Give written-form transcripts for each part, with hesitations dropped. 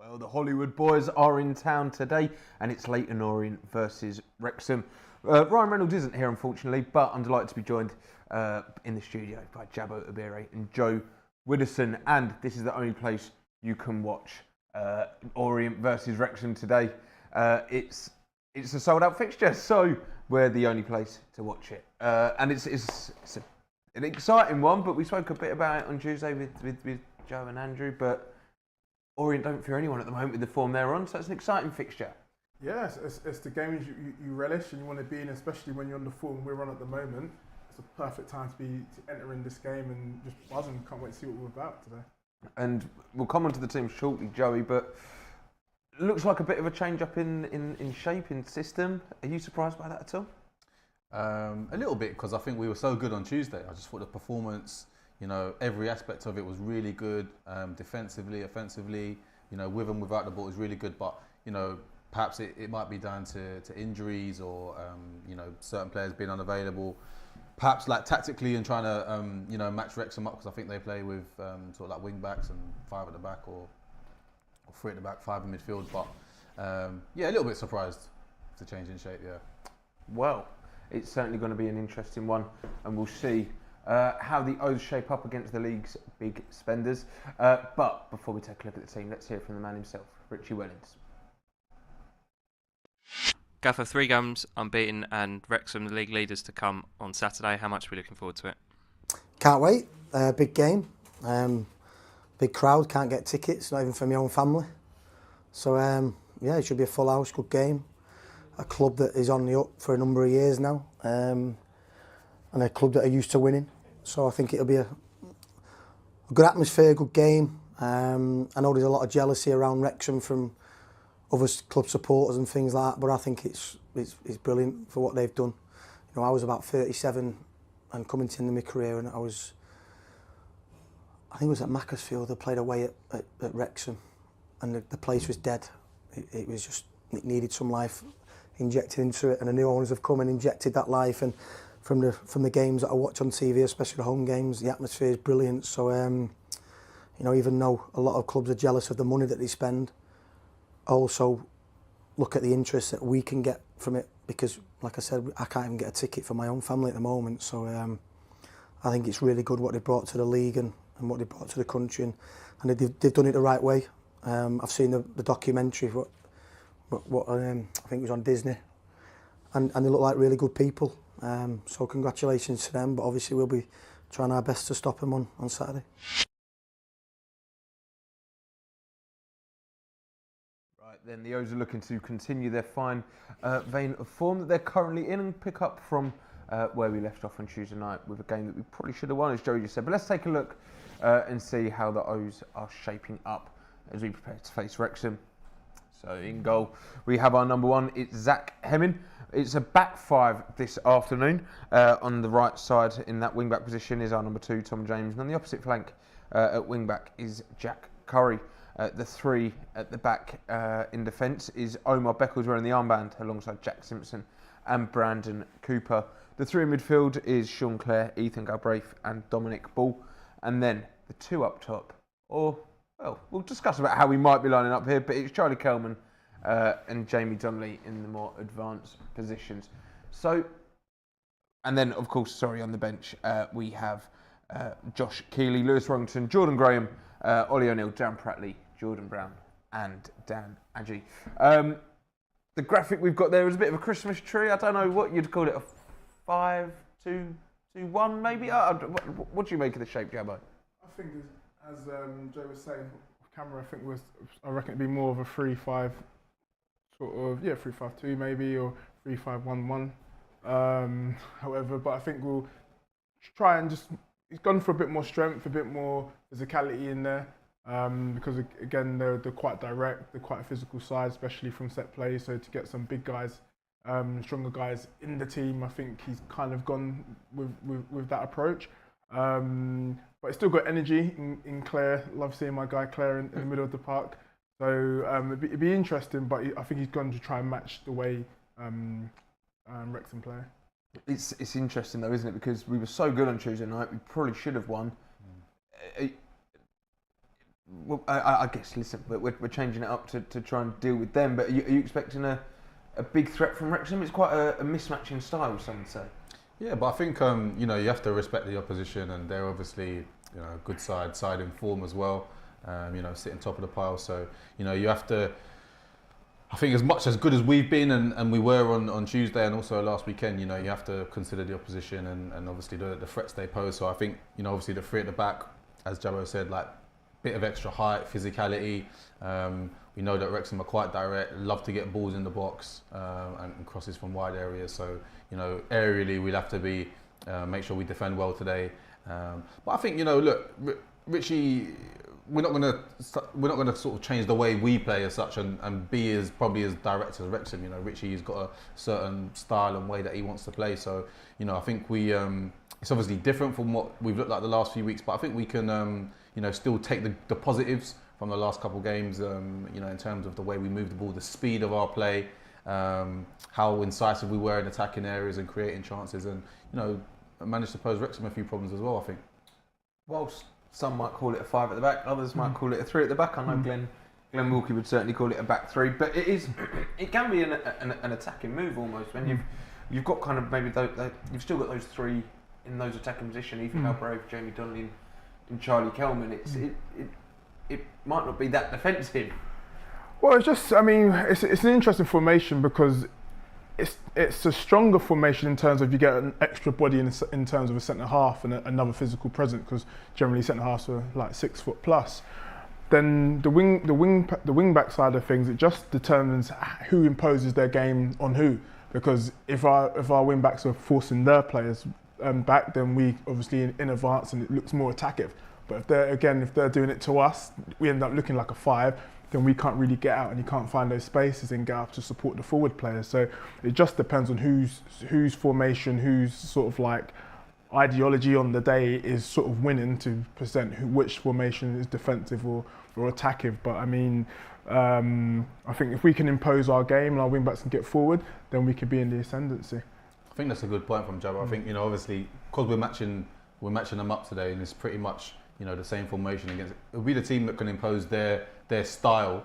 Well, the Hollywood boys are in town today, and it's Leyton Orient versus Wrexham. Ryan Reynolds isn't here, unfortunately, but I'm delighted to be joined in the studio by Jabbo Abire and Joe Widdowson. And this is the only place you can watch Orient versus Wrexham today. It's a sold-out fixture, so we're the only place to watch it. And it's an exciting one, but we spoke a bit about it on Tuesday with Joe and Andrew, but Orient don't fear anyone at the moment with the form they're on, so it's an exciting fixture. Yeah, it's the games you relish and you want to be in, especially when you're on the form we're on at the moment. It's a perfect time to enter in this game and just buzzing. Can't wait to see what we're about today. And we'll come on to the team shortly, Joey, but it looks like a bit of a change up in shape, in system. Are you surprised by that at all? A little bit, because I think we were so good on Tuesday. I just thought the performance, every aspect of it was really good, defensively, offensively, with and without the ball was really good. But, perhaps it might be down to injuries or, certain players being unavailable. Perhaps like tactically and trying to, match Wrexham up, because I think they play with sort of like wing backs and 5 at the back or 3 at the back, 5 in midfield. But, a little bit surprised to change in shape, yeah. Well, it's certainly going to be an interesting one, and we'll see how the O's shape up against the league's big spenders. But before we take a look at the team, let's hear from the man himself, Richie Wellens. Gaffer, 3 games unbeaten, and Wrexham, the league leaders, to come on Saturday. How much are we looking forward to it? Can't wait. Big game. Big crowd. Can't get tickets, not even for my own family. So, it should be a full house, good game. A club that is on the up for a number of years now, and a club that are used to winning. So I think it'll be a good atmosphere, good game. I know there's a lot of jealousy around Wrexham from other club supporters and things like that, but I think it's brilliant for what they've done. I was about 37 and coming to the end of my career, and I think it was at Macclesfield. I played away at Wrexham, and the place was dead. It was just, it needed some life injected into it, and the new owners have come and injected that life. And from the games that I watch on TV, especially the home games, the atmosphere is brilliant. So even though a lot of clubs are jealous of the money that they spend, also look at the interest that we can get from it, because like I said, I can't even get a ticket for my own family at the moment. So I think it's really good what they brought to the league and what they brought to the country, and they've done it the right way. I've seen the documentary, what I think it was on Disney, and they look like really good people. So congratulations to them, but obviously we'll be trying our best to stop them on Saturday. Right, then the O's are looking to continue their fine vein of form that they're currently in and pick up from where we left off on Tuesday night with a game that we probably should have won, as Joey just said. But let's take a look and see how the O's are shaping up as we prepare to face Wrexham. So in goal, we have our number 1. It's Zach Hemming. It's a back 5 this afternoon. On the right side in that wing-back position is our number 2, Tom James. And on the opposite flank at wing-back is Jack Curry. The 3 at the back in defence is Omar Beckles wearing the armband alongside Jack Simpson and Brandon Cooper. The 3 in midfield is Sean Clare, Ethan Galbraith and Dominic Ball. And then the 2 up top, we'll discuss about how we might be lining up here, but it's Charlie Kelman and Jamie Donnelly in the more advanced positions. So, and then, of course, on the bench, we have Josh Keeley, Lewis Wrongton, Jordan Graham, Ollie O'Neill, Dan Prattley, Jordan Brown and Dan Adjie. The graphic we've got there is a bit of a Christmas tree. I don't know what you'd call it, a 5-2-2-1 maybe? What do you make of the shape, Jabbo? I think, as Joe was saying off camera, I reckon it'd be more of a 3-5 sort of, 3-5-2 maybe, or 3-5-1-1. However, but I think we'll try and he's gone for a bit more strength, a bit more physicality in there, because again they're quite direct, they're quite a physical side, especially from set play. So to get some big guys, stronger guys in the team, I think he's kind of gone with that approach. But it's still got energy in Clare. Love seeing my guy Clare in the middle of the park. So it'd be interesting, but I think he's going to try and match the way Wrexham play. It's interesting though, isn't it? Because we were so good on Tuesday night, we probably should have won. Well, I guess, listen, we're changing it up to try and deal with them, but are you expecting a big threat from Wrexham? It's quite a mismatch in style, some would say. Yeah, but I think you know, you have to respect the opposition, and they're obviously, you know, a good side in form as well. You know, sitting top of the pile, so you know, you have to. I think as good as we've been and we were on Tuesday and also last weekend, you know, you have to consider the opposition and obviously the threats they pose. So I think, you know, obviously the three at the back, as Jabbo said, like bit of extra height, physicality. We know that Wrexham are quite direct, love to get balls in the box and crosses from wide areas. So, you know, aerially we'll have to be make sure we defend well today. But I think, you know, look, Richie. We're not going to sort of change the way we play as such and be as probably as direct as Wrexham. You know, Richie's got a certain style and way that he wants to play. So, you know, I think we it's obviously different from what we've looked like the last few weeks, but I think we can you know, still take the positives from the last couple of games. You know, in terms of the way we move the ball, the speed of our play, how incisive we were in attacking areas and creating chances, and you know, managed to pose Wrexham a few problems as well, I think. Whilst some might call it a 5 at the back, others might call it a 3 at the back. I know Glenn Wilkie would certainly call it a back 3, but it can be an attacking move almost when you've got kind of maybe you've still got those 3 in those attacking position, even Galbraith, Jamie Donnelly and Charlie Kelman. It might not be that defensive. Well, it's just, I mean, it's an interesting formation because it's a stronger formation in terms of you get an extra body in terms of a centre half and another physical presence, because generally centre halves are like 6 foot plus. Then the wing back side of things, it just determines who imposes their game on who. Because if our wing backs are forcing their players back, then we obviously in advance and it looks more attackive. But if they're doing it to us, we end up looking like a 5. Then we can't really get out and you can't find those spaces and get up to support the forward players. So it just depends on whose formation, whose sort of like ideology on the day is sort of winning to present which formation is defensive or attackive. But I mean, I think if we can impose our game and our wing backs can get forward, then we could be in the ascendancy. I think that's a good point from Jabba. I think, you know, obviously because we're matching them up today, and it's pretty much, you know, the same formation against. It'll be the team that can impose their style.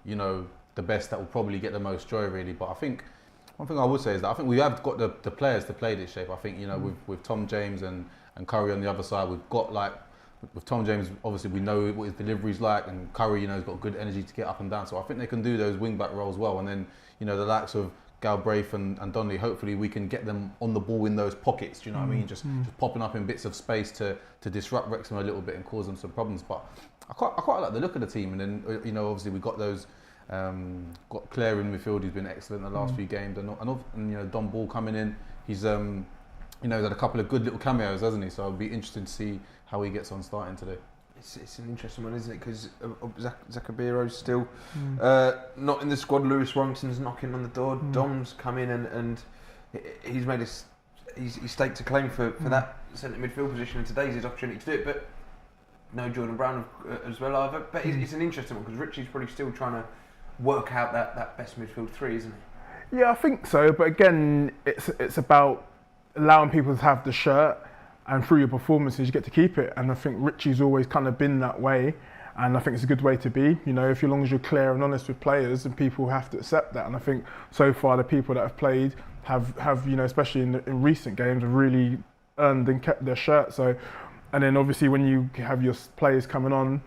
You know, the best that will probably get the most joy, really. But I think one thing I would say is that I think we have got the players to play this shape. I think, you know, with Tom James and Curry on the other side, we've got like with Tom James, obviously we know what his delivery's like, and Curry, you know, has got good energy to get up and down. So I think they can do those wing back roles well. And then, you know, the likes of Galbraith and Donnelly, hopefully we can get them on the ball in those pockets, do you know what I mean? Just popping up in bits of space to disrupt Wrexham a little bit and cause them some problems. But I quite like the look of the team. And then, you know, obviously we got those, got Claire in midfield, who's been excellent in the last few games. And you know, Don Ball coming in, he's, you know, had a couple of good little cameos, hasn't he? So it'll be interesting to see how he gets on starting today. It's an interesting one, isn't it? Because Zakabiro's still not in the squad. Lewis Warrington's knocking on the door. Dom's come in and he's made he's staked a claim for that centre midfield position, and today's his opportunity to do it. But no Jordan Brown as well either. But it's an interesting one because Richie's probably still trying to work out that best midfield 3, isn't he? Yeah, I think so. But again, it's about allowing people to have the shirt. And through your performances, you get to keep it. And I think Richie's always kind of been that way. And I think it's a good way to be. You know, if as long as you're clear and honest with players, and people have to accept that. And I think so far the people that have played have you know, especially in recent games, have really earned and kept their shirt. So, and then obviously when you have your players coming on,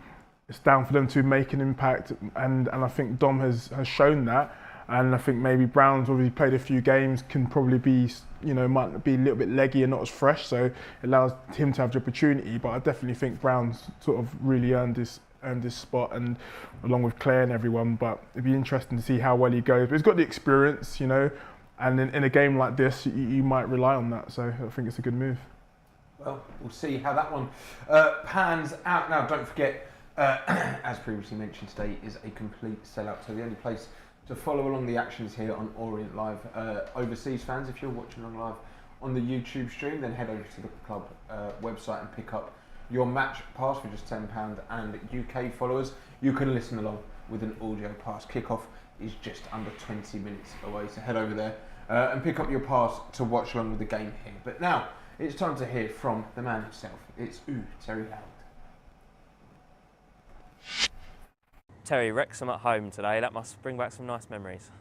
it's down for them to make an impact. And I think Dom has shown that. And I think maybe Brown's already played a few games, can probably be, you know, might be a little bit leggy and not as fresh, so it allows him to have the opportunity. But I definitely think Brown's sort of really earned this spot, and along with Claire and everyone. But it'd be interesting to see how well he goes. But he's got the experience, you know, and in a game like this, you might rely on that. So I think it's a good move. Well, we'll see how that one pans out. Now, don't forget, as previously mentioned, today is a complete sellout. So the only place to follow along the actions here on Orient Live. Overseas fans, if you're watching along live on the YouTube stream, then head over to the club website and pick up your match pass for just £10. And UK followers, you can listen along with an audio pass. Kickoff is just under 20 minutes away, so head over there and pick up your pass to watch along with the game here. But now, it's time to hear from the man himself. It's Terry Howard. Terry, Wrexham at home today, that must bring back some nice memories.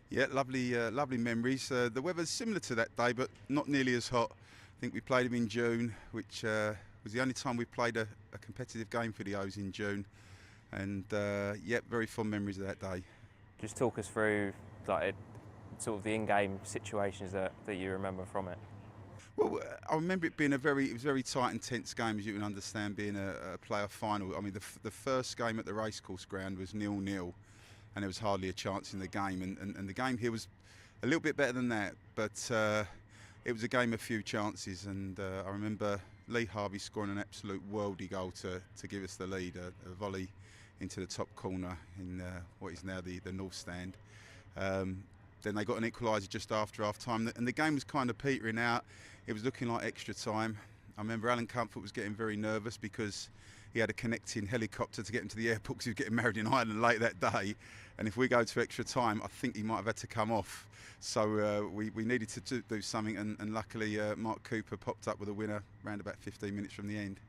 Yeah, lovely memories. The weather's similar to that day, but not nearly as hot. I think we played them in June, which was the only time we played a competitive game for the O's in June. And yeah, very fond memories of that day. Just talk us through like sort of the in-game situations that you remember from it. Well, I remember it being it was a very tight and tense game, as you can understand, being a playoff final. I mean, the first game at the racecourse ground was 0-0, and there was hardly a chance in the game. And the game here was a little bit better than that, but it was a game of few chances. And I remember Lee Harvey scoring an absolute worldie goal to give us the lead, a volley into the top corner in what is now the north stand. Then they got an equaliser just after half time, and the game was kind of petering out. It was looking like extra time. I remember Alan Comfort was getting very nervous because he had a connecting helicopter to get him to the airport because he was getting married in Ireland late that day. And if we go to extra time, I think he might have had to come off. So we needed to do something, and luckily Mark Cooper popped up with a winner around about 15 minutes from the end.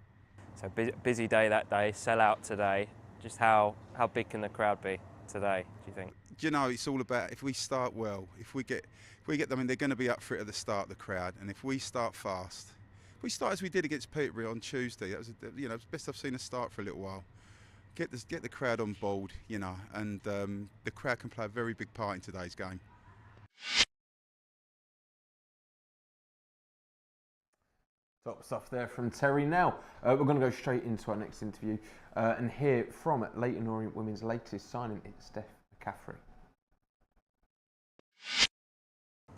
So busy day that day, sell out today. Just how big can the crowd be today, do you think? You know, it's all about if we start well, if we get them, I mean, they're going to be up for it at the start, the crowd, and if we start fast, if we start as we did against Peterborough on Tuesday, that was the best I've seen us start for a little while. Get the crowd on board, you know, and the crowd can play a very big part in today's game. Top stuff there from Terry. Now we're going to go straight into our next interview and hear from Leyton Orient Women's latest signing. It's Steph McCaffrey.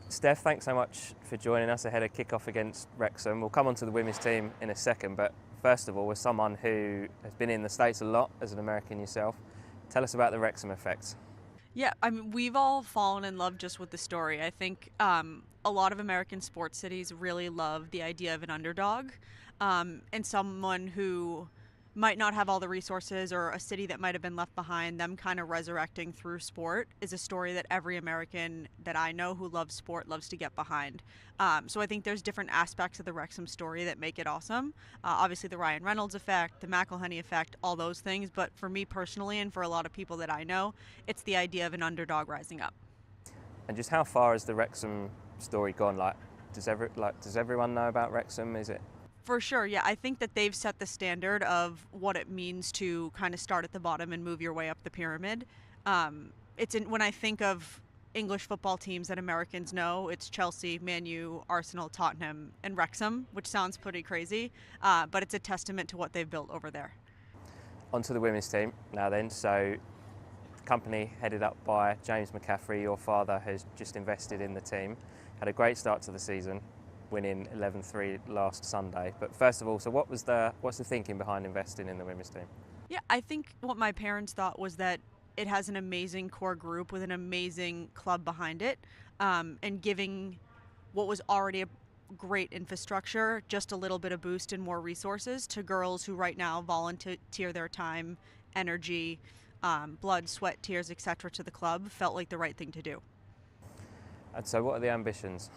Steph, thanks so much for joining us ahead of kick-off against Wrexham. We'll come on to the women's team in a second, but first of all, as someone who has been in the States a lot as an American yourself, tell us about the Wrexham effect. Yeah, I mean, we've all fallen in love just with the story. I think a lot of American sports cities really love the idea of an underdog, and someone who might not have all the resources, or a city that might have been left behind, them kind of resurrecting through sport is a story that every American that I know who loves sport loves to get behind. So I think there's different aspects of the Wrexham story that make it awesome. Obviously the Ryan Reynolds effect, the McElhenney effect, all those things. But for me personally, and for a lot of people that I know, it's the idea of an underdog rising up. And just how far has the Wrexham story gone? Does everyone know about Wrexham? Is it? For sure, yeah. I think that they've set the standard of what it means to kind of start at the bottom and move your way up the pyramid. When I think of English football teams that Americans know, it's Chelsea, Man U, Arsenal, Tottenham, and Wrexham, which sounds pretty crazy, but it's a testament to what they've built over there. Onto the women's team now then. So the company headed up by James McCaffrey, your father, has just invested in the team. Had a great start to the season, winning 11-3 last Sunday. But first of all, so what's the thinking behind investing in the women's team? Yeah, I think what my parents thought was that it has an amazing core group with an amazing club behind it, and giving what was already a great infrastructure just a little bit of boost and more resources to girls who right now volunteer their time, energy, blood, sweat, tears, etc. to the club felt like the right thing to do. And so what are the ambitions?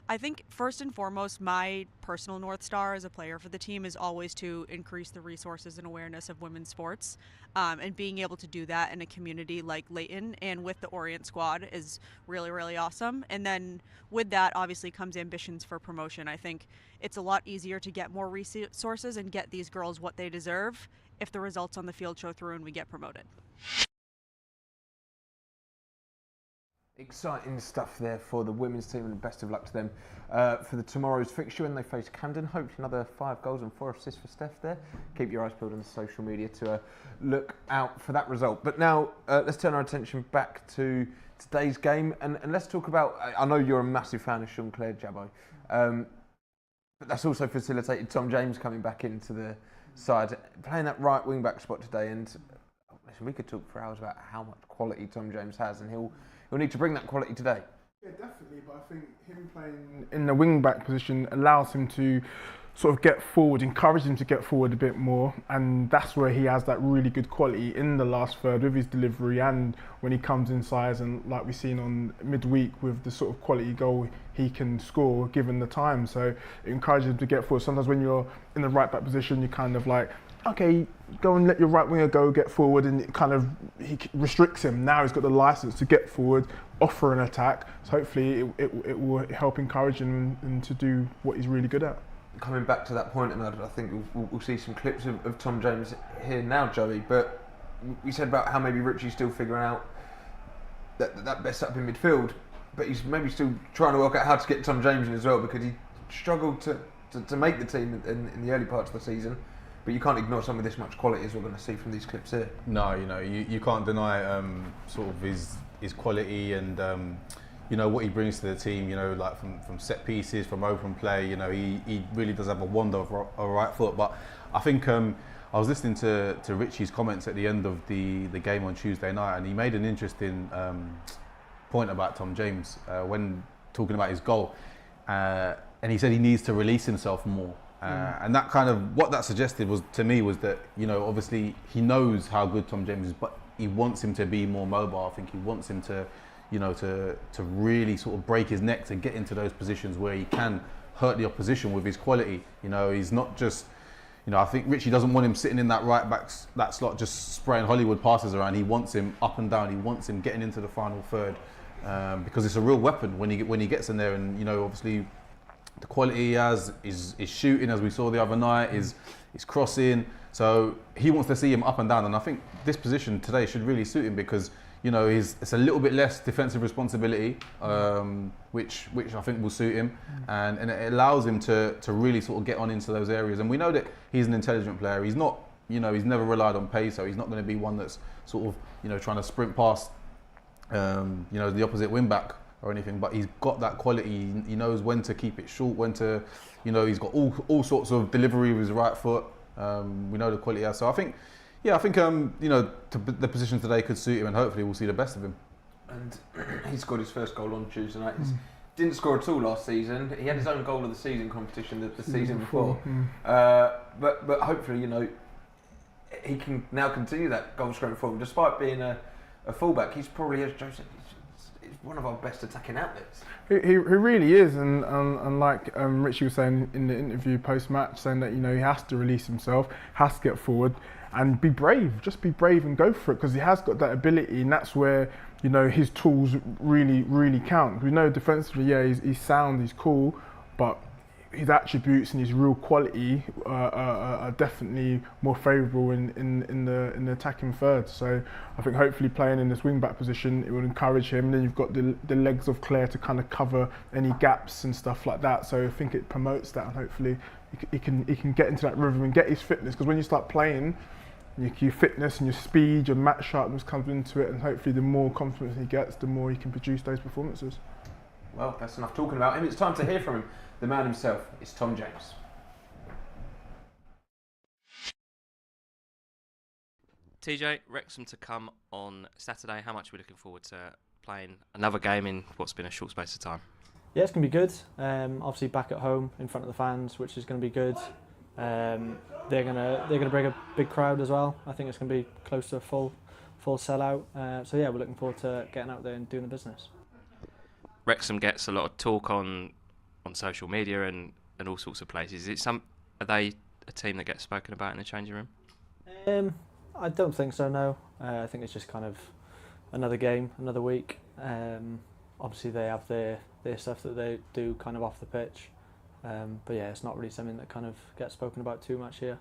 I think first and foremost, my personal North Star as a player for the team is always to increase the resources and awareness of women's sports. And being able to do that in a community like Leyton and with the Orient squad is really, really awesome. And then with that obviously comes ambitions for promotion. I think it's a lot easier to get more resources and get these girls what they deserve if the results on the field show through and we get promoted. Exciting stuff there for the women's team, and best of luck to them for tomorrow's fixture when they face Camden. Hopefully another 5 goals and 4 assists for Steph there. Keep your eyes peeled on the social media to look out for that result. But now let's turn our attention back to today's game, and let's talk about, I know you're a massive fan of Sinclair Jabbo, but that's also facilitated Tom James coming back into the side, playing that right wing back spot today. And listen, we could talk for hours about how much quality Tom James has, and he'll need to bring that quality today. Yeah, definitely, but I think him playing in the wing-back position allows him to sort of get forward, encourage him to get forward a bit more, and that's where he has that really good quality in the last third with his delivery and when he comes inside, and like we've seen on midweek with the sort of quality goal he can score given the time. So it encourages him to get forward. Sometimes when you're in the right-back position, you kind of like okay, go and let your right winger go get forward, and it kind of he restricts him. Now he's got the license to get forward, offer an attack. So hopefully it will help encourage him and to do what he's really good at. Coming back to that point, and I think we'll see some clips of Tom James here now, Joey. But we said about how maybe Richie's still figuring out that best up in midfield, but he's maybe still trying to work out how to get Tom James in as well, because he struggled to make the team in the early parts of the season. But you can't ignore some of this much quality, as we're going to see from these clips here. No, you can't deny sort of his quality and what he brings to the team. Like from set pieces, from open play. He really does have a wonder of a right foot. But I think I was listening to Richie's comments at the end of the game on Tuesday night, and he made an interesting point about Tom James when talking about his goal, and he said he needs to release himself more. And that kind of what that suggested was to me was that obviously he knows how good Tom James is, but he wants him to be more mobile. I think he wants him to to really sort of break his neck to get into those positions where he can hurt the opposition with his quality. He's not just I think Richie doesn't want him sitting in that right back that slot just spraying Hollywood passes around. He wants him up and down. He wants him getting into the final third because it's a real weapon when he gets in there. And obviously. The quality he has is shooting, as we saw the other night, is crossing. So he wants to see him up and down, and I think this position today should really suit him because it's a little bit less defensive responsibility, which I think will suit him, and it allows him to really sort of get on into those areas. And we know that he's an intelligent player. He's not he's never relied on pace, so he's not going to be one that's sort of trying to sprint past the opposite wing back or anything, but he's got that quality. He knows when to keep it short, when to, he's got all sorts of delivery with his right foot. We know the quality he has. So I think the position today could suit him, and hopefully we'll see the best of him. And he scored his first goal on Tuesday night. Didn't score at all last season. He had his own goal of the season competition the season before. But hopefully, he can now continue that goal scoring form. Despite being a fullback, he's probably, as Joe said, one of our best attacking outlets. He really is, and like Richie was saying in the interview post-match, saying that he has to release himself, has to get forward and be brave. Just be brave and go for it, because he has got that ability, and that's where his tools really count. We know defensively, he's sound, he's cool, but his attributes and his real quality are definitely more favourable in the attacking third. So I think hopefully playing in this wing back position, it will encourage him. And then you've got the legs of Claire to kind of cover any gaps and stuff like that. So I think it promotes that, and hopefully he can get into that rhythm and get his fitness. Because when you start playing, your fitness and your speed, your match sharpness comes into it, and hopefully the more confidence he gets, the more he can produce those performances. Well, that's enough talking about him. It's time to hear from him. The man himself is Tom James. TJ, Wrexham to come on Saturday. How much are we looking forward to playing another game in what's been a short space of time? Yeah, it's going to be good. Obviously back at home in front of the fans, which is going to be good. They're going to bring a big crowd as well. I think it's going to be close to a full sellout. So yeah, we're looking forward to getting out there and doing the business. Wrexham gets a lot of talk on social media and all sorts of places. Are they a team that gets spoken about in the changing room? I don't think so, no. I think it's just kind of another game, another week. Obviously they have their stuff that they do kind of off the pitch. But yeah, it's not really something that kind of gets spoken about too much here.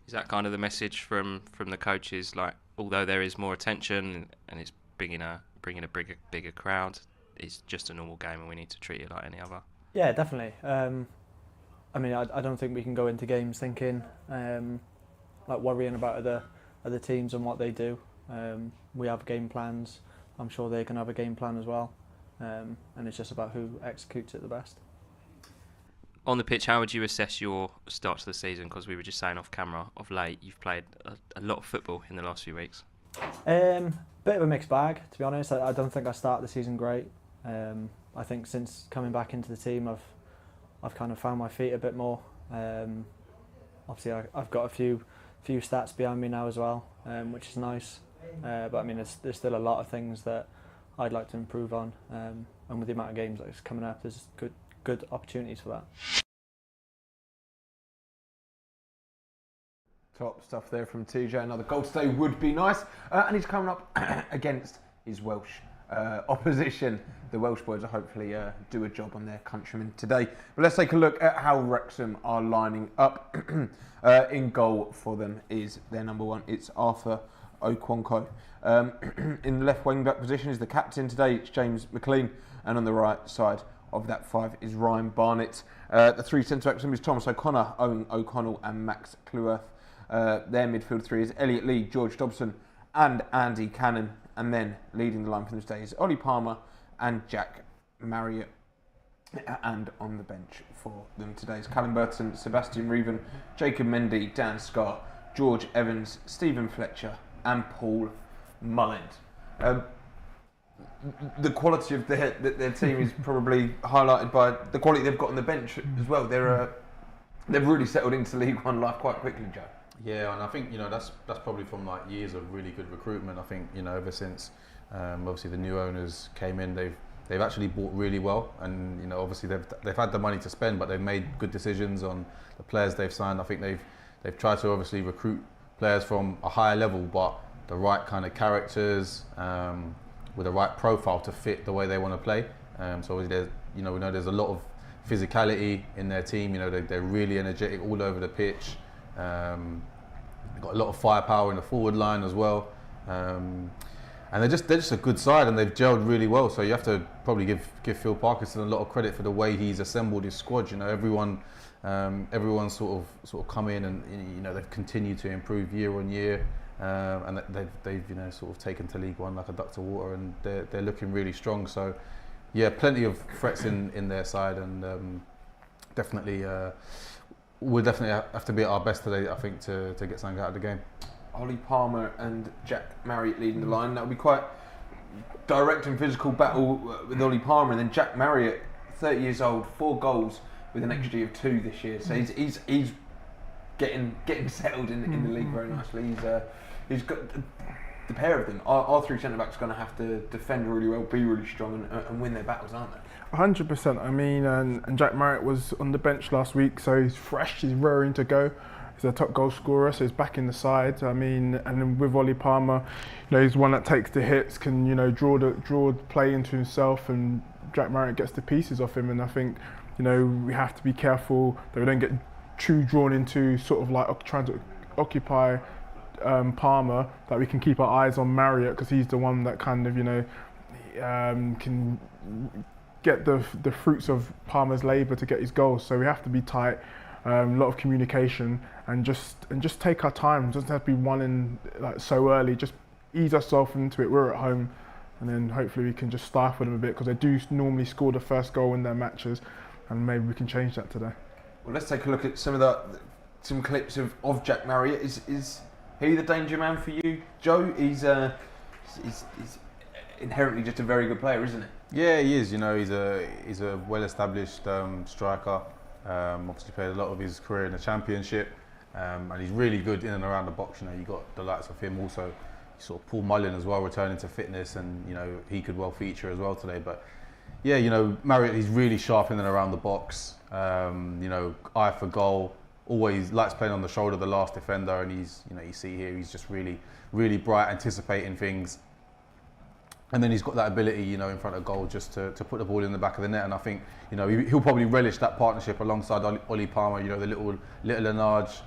Is that kind of the message from the coaches? Like, although there is more attention and it's bringing a bigger crowd, it's just a normal game and we need to treat it like any other. Yeah, definitely. I mean, I don't think we can go into games thinking like worrying about other teams and what they do. We have game plans. I'm sure they can have a game plan as well. And it's just about who executes it the best. On the pitch, how would you assess your start to the season? Because we were just saying off camera, of late, you've played a lot of football in the last few weeks. Bit of a mixed bag, to be honest. I don't think I started the season great. I think since coming back into the team, I've kind of found my feet a bit more. Obviously, I've got a few stats behind me now as well, which is nice. But I mean, there's still a lot of things that I'd like to improve on. And with the amount of games that's coming up, there's good opportunities for that. Top stuff there from TJ. Another goal today would be nice. And he's coming up against his Welsh opposition. The Welsh boys will hopefully do a job on their countrymen today. But let's take a look at how Wrexham are lining up. In goal for them is their number one. It's Arthur Okonkwo. In the left wing back position is the captain today. It's James McLean. And on the right side of that five is Ryan Barnett. The three centre backs is Thomas O'Connor, Owen O'Connell and Max Cleworth. Their midfield three is Elliot Lee, George Dobson and Andy Cannon. And then leading the line for this day is Ollie Palmer and Jack Marriott. And on the bench for them today is Callum Burton, Sebastian Reven, Jacob Mendy, Dan Scarr, George Evans, Stephen Fletcher and Paul Mullins. The quality of their team is probably highlighted by the quality they've got on the bench as well. They've really settled into League One life quite quickly, Joe. Yeah, and I think that's probably from like years of really good recruitment. I think ever since obviously the new owners came in, they've actually bought really well, and obviously they've had the money to spend, but they've made good decisions on the players they've signed. I think they've tried to obviously recruit players from a higher level, but the right kind of characters with the right profile to fit the way they want to play. So obviously we know there's a lot of physicality in their team. They're really energetic all over the pitch. They've got a lot of firepower in the forward line as well, and they're just a good side, and they've gelled really well. So you have to probably give Phil Parkinson a lot of credit for the way he's assembled his squad. Everyone sort of come in, and they've continued to improve year on year, and they've sort of taken to League One like a duck to water, and they're looking really strong. So yeah, plenty of threats in their side, and definitely. We'll definitely have to be at our best today, I think, to get something out of the game. Ollie Palmer and Jack Marriott leading the line. That'll be quite direct and physical battle with Ollie Palmer, and then Jack Marriott, 30 years old, 4 goals with an XG of 2 this year. So he's getting settled in the league very nicely. He's got the pair of them. Our three centre backs are going to have to defend really well, be really strong, and win their battles, aren't they? 100%. I mean, and Jack Marriott was on the bench last week, so he's fresh, he's raring to go. He's a top goal scorer, so he's back in the side. I mean, and then with Ollie Palmer, he's one that takes the hits, can draw the play into himself, and Jack Marriott gets the pieces off him. And I think we have to be careful that we don't get too drawn into sort of like trying to occupy Palmer. That we can keep our eyes on Marriott, because he's the one that kind of can get the fruits of Palmer's labour to get his goals. So we have to be tight, a lot of communication, and just take our time. It doesn't have to be one in like so early. Just ease ourselves into it. We're at home, and then hopefully we can just stifle them a bit, because they do normally score the first goal in their matches, and maybe we can change that today. Well, let's take a look at some clips of Jack Marriott. Is he the danger man for you, Joe? He's inherently just a very good player, isn't he? Yeah, he is. He's a well-established striker. Obviously played a lot of his career in the Championship, and he's really good in and around the box. You got the likes of him, also sort of Paul Mullin as well, returning to fitness, and he could well feature as well today. But yeah, Marriott, he's really sharp in and around the box. Eye for goal. Always likes playing on the shoulder of the last defender, and he's you see here, he's just really, really bright, anticipating things. And then he's got that ability, in front of goal, just to put the ball in the back of the net. And I think, he'll probably relish that partnership alongside Ollie Palmer. The little Lenarge,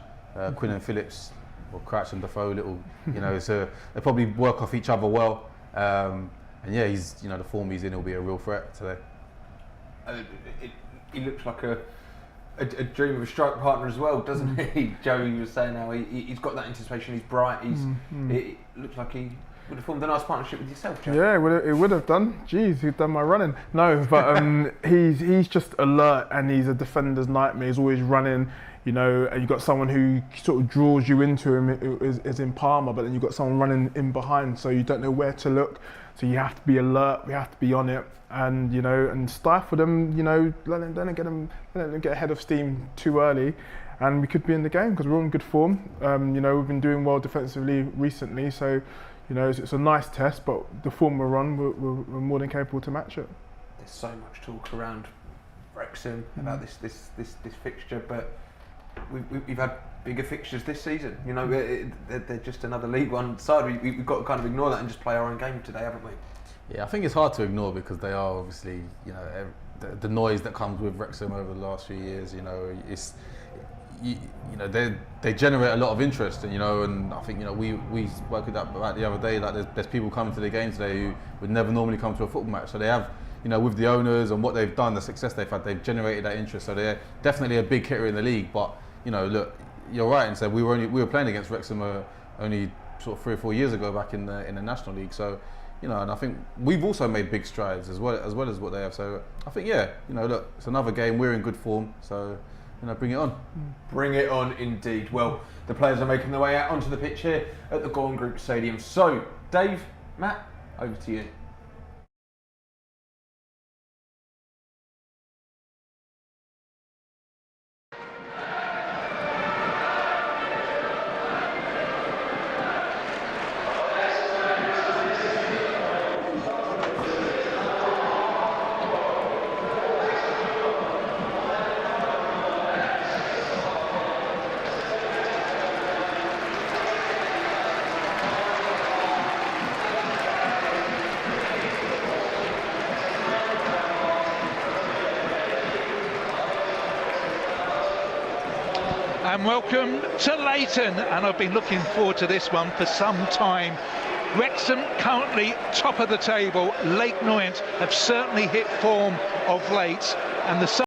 Quinn and Phillips, or Crouch and Defoe. So they probably work off each other well. And yeah, he's the form he's in, he'll be a real threat today. He looks like a dream of a strike partner as well, doesn't he? Joe, you were saying how he's got that anticipation. He's bright. It looks like he would have formed a nice partnership with yourself, Joe. Yeah, it would have done. Jeez, he'd done my running. No, but he's just alert, and he's a defender's nightmare. He's always running, and you've got someone who sort of draws you into him, is in Palmer, but then you've got someone running in behind, so you don't know where to look. So you have to be alert, we have to be on it, and and stifle them, don't get ahead of steam too early, and we could be in the game, because we're in good form. We've been doing well defensively recently, so it's a nice test, but the form we're on, we're more than capable to match it. There's so much talk around Wrexham about this fixture, but we've had bigger fixtures this season. You know, they're just another League One side. We've got to kind of ignore that and just play our own game today, haven't we? Yeah, I think it's hard to ignore because they are obviously, you know, the noise that comes with Wrexham over the last few years. You know, it's you know they generate a lot of interest, and you know, and I think, you know, we spoke about the other day, like there's people coming to the game today who would never normally come to a football match. So they have, you know, with the owners and what they've done, the success they've had, they've generated that interest. So they're definitely a big hitter in the league. But you know, look, you're right, and so we were playing against Wrexham only sort of 3 or 4 years ago back in the National League. So, you know, and I think we've also made big strides as well as what they have. So I think, yeah, you know, look, it's another game. We're in good form, so, you know, bring it on. Bring it on, indeed. Well, the players are making their way out onto the pitch here at the Gorham Group Stadium. So, Dave, Matt, over to you. And welcome to Leyton, and I've been looking forward to this one for some time. Wrexham currently top of the table. Leyton Orient have certainly hit form of late, and the